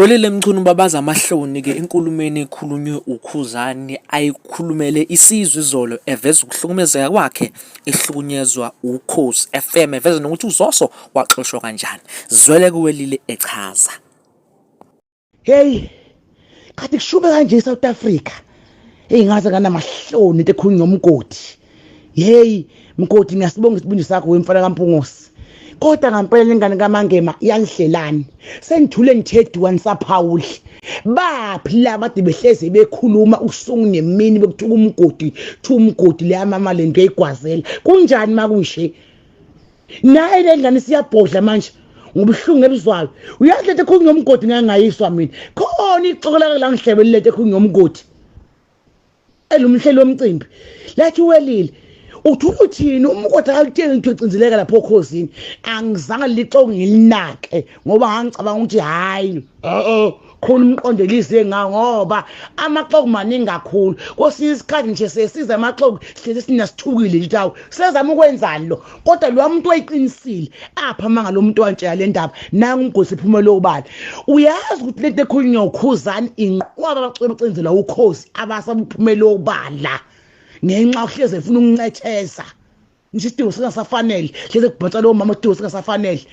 Welile Mchunu babaza amahloni ke enkulumeni ekhulunywe uKhakhuzani ayikhulumele isizwe izolo eveza ukuhlukumezeka kwakhe ehlukunyezwa uKhozi FM eveza nokuthi uZoso waxoshwa kanjani. Zwele kuwelile echaza. Hey, kathi kushuba kanje South Africa. Hey ngaze nganamahloni into ekhulunywa ngomgodi. Hey, mgodi ngiyasibonga isibundu sakho wemfana kaMpungosi. Kodwa ngempela ingane kaMangema iyangihlelani. Sengithule ngithedwa ngisaphawuli. Baphi laba bade behleze bekhuluma usungu nemini bekuthuka umgodi, umgodi le mama lento eyigwazela. Kunjani makunje? Naye le ngane siyabhodla manje. Ngobuhlungu ebizwayo. Uyazi lethe khulunywa ngomgodi ngangayiswa mina. Khona ixokola la ngihlebele lethe khulunywa ngomgodi. Elumhlelo womcimbi. Lathi welile. Uthini umgodi akuthenga into ecinzeleka lapho Kakhuzani angizange lixonge ngilinake ngoba ngangicabanga ukuthi hayi khona umqondelise ngoba amaxoku maningi kakhulu kwesinye isikhathi nje sesiza amaxoku sihleze sinasithukile nje awu sezama ukwenzani lo kodwa lo muntu wayiqinisile apha manga lo muntu wantshela le ndaba nanga umgosi iphumela obala uyazi ukuthi lento ekhulunywa uKhakhuzani inqwaba abacwebe bacenzela uKhozi abasabuphumela obala ngenxa uhleze efuna ukunqetheza nje isidingo singasafanele hleze kubhatsa lo mama isidingo singasafanele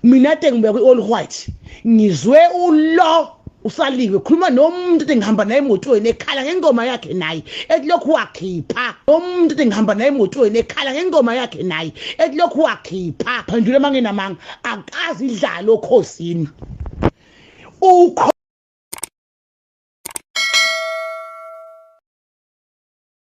mina ade ngibekwe all white ngizwe ulo usaliwe khuluma nomuntu ade ngihamba naye emotweni ekhala ngengoma yakhe naye ekulokhu wakhipha nomuntu ade ngihamba naye emotweni ekhala ngengoma yakhe naye ekulokhu wakhipha phandule mangenamanga akazi idlalo Khosini